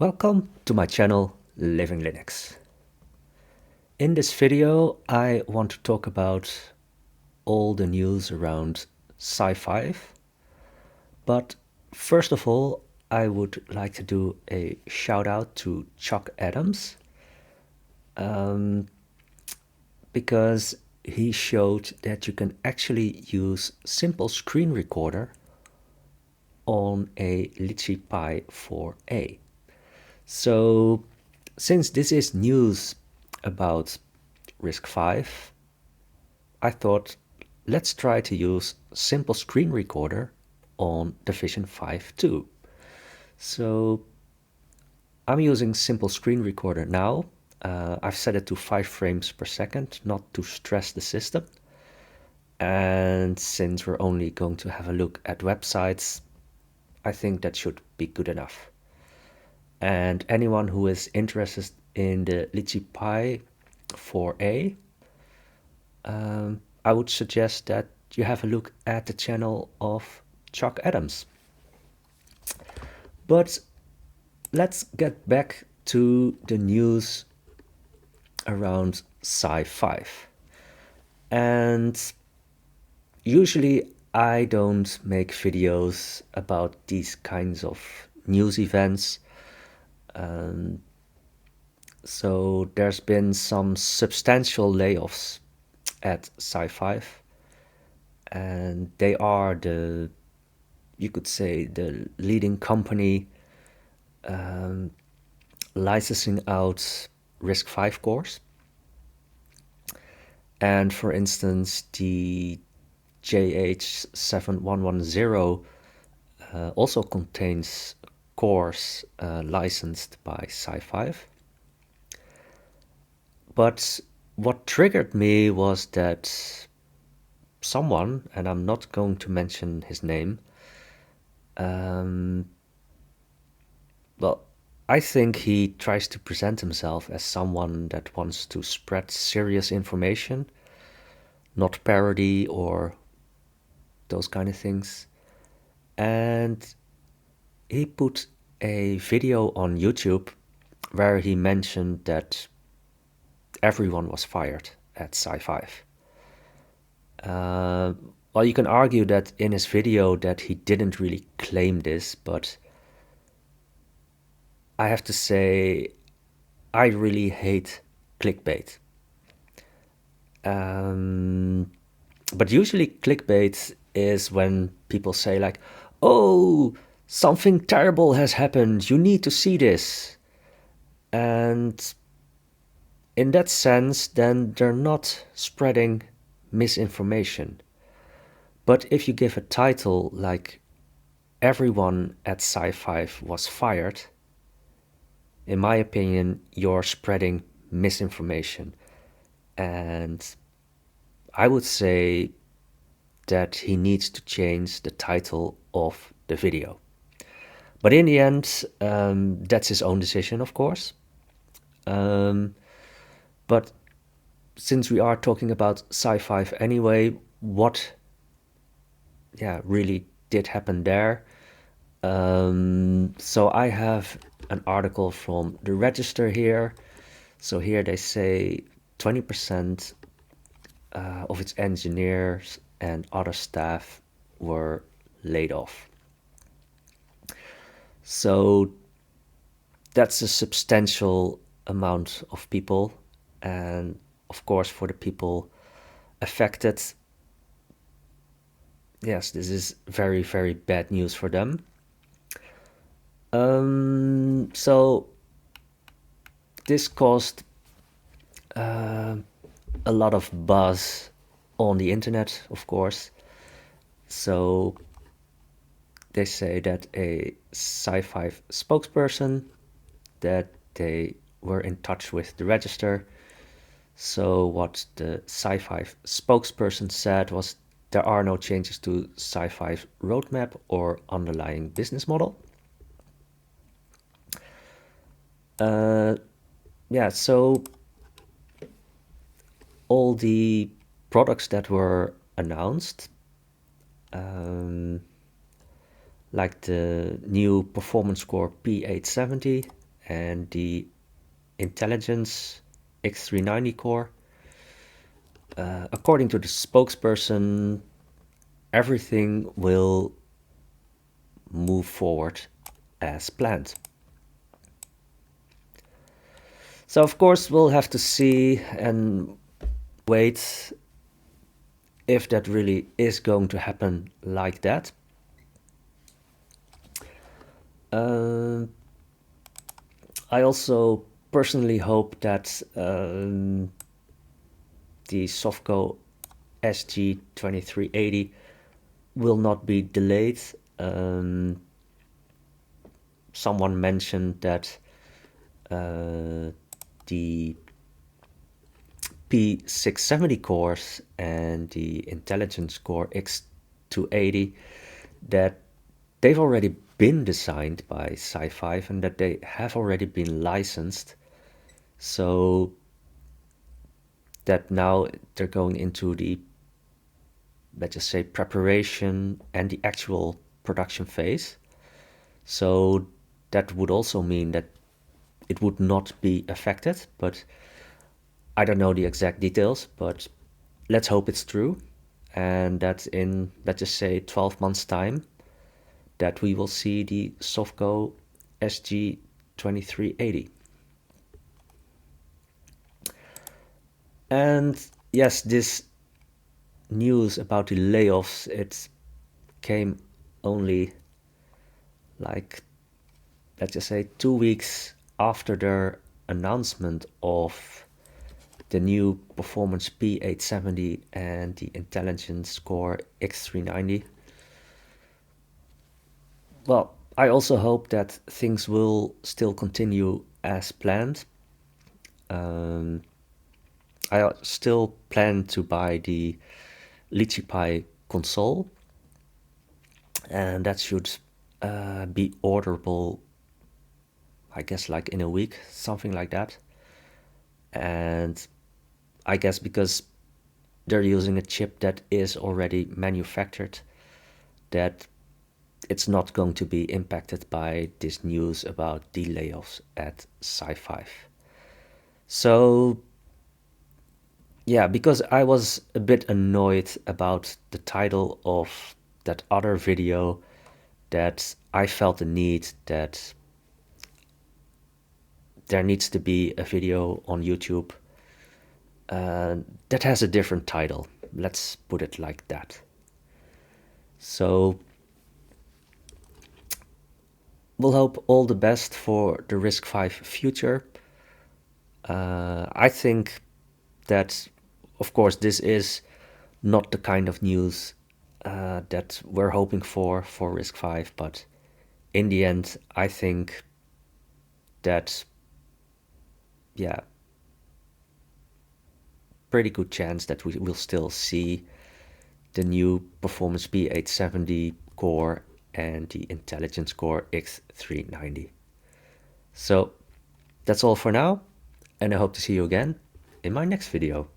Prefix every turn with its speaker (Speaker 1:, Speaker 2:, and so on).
Speaker 1: Welcome to my channel, Living Linux. In this video, I want to talk about all the news around SiFive. But first of all, I would like to do a shout out to Chuck Adams, because he showed that you can actually use SimpleScreenRecorder on a Lichee Pi 4a. So since this is news about RISC-V, I thought let's try to use SimpleScreenRecorder on the Vision 5 too. So I'm using SimpleScreenRecorder now. I've set it to 5 frames per second, not to stress the system. And since we're only going to have a look at websites, I think that should be good enough. And anyone who is interested in the Lichee Pi 4a, I would suggest that you have a look at the channel of Chuck Adams. But let's get back to the news around SiFive. And usually I don't make videos about these kinds of news events. So there's been some substantial layoffs at SiFive, and they are you could say, the leading company licensing out RISC-V cores. And for instance, the JH7110 also contains cores licensed by SiFive. But what triggered me was that someone, and I'm not going to mention his name, well, I think he tries to present himself as someone that wants to spread serious information, not parody or those kind of things. And he put a video on YouTube where he mentioned that everyone was fired at SiFive. Well, you can argue that in his video that he didn't really claim this, but I have to say I really hate clickbait. But usually clickbait is when people say like, oh, something terrible has happened, you need to see this. And in that sense, then they're not spreading misinformation. But if you give a title like everyone at SiFive was fired, in my opinion, you're spreading misinformation. And I would say that he needs to change the title of the video. But in the end, that's his own decision, of course. But since we are talking about SiFive anyway, what really did happen there? So I have an article from the Register here. So here they say 20% of its engineers and other staff were laid off. So that's a substantial amount of people, and of course for the people affected, yes, this is very, very bad news for them. So this caused a lot of buzz on the internet, of course. So they say that a SiFive spokesperson, that they were in touch with the Register. So what the SiFive spokesperson said was there are no changes to SiFive roadmap or underlying business model. So all the products that were announced, like the new performance core P870, and the Intelligence X390 core. According to the spokesperson, everything will move forward as planned. So of course we'll have to see and wait if that really is going to happen like that. I also personally hope that the Sophgo SG2380 will not be delayed. Someone mentioned that the P670 cores and the Intelligence core X280, that they've already been designed by SiFive and that they have already been licensed, so that now they're going into the, let's just say, preparation and the actual production phase. So that would also mean that it would not be affected, but I don't know the exact details, but let's hope it's true, and that in, let's just say, 12 months time, that we will see the Sophgo SG2380. And yes, this news about the layoffs, it came only like, let's just say, 2 weeks after their announcement of the new Performance P870 and the Intelligence core X390. Well, I also hope that things will still continue as planned. I still plan to buy the Lichee Pi console, and that should be orderable, I guess, like in a week, something like that. And I guess because they're using a chip that is already manufactured, that it's not going to be impacted by this news about the layoffs at SiFive. So yeah, because I was a bit annoyed about the title of that other video, that I felt the need that there needs to be a video on YouTube that has a different title. Let's put it like that. So we'll hope all the best for the RISC-V future. I think that, of course, this is not the kind of news that we're hoping for RISC-V, but in the end, I think that, yeah, pretty good chance that we will still see the new Performance P870 core and the Intelligence core X390. So that's all for now, and I hope to see you again in my next video.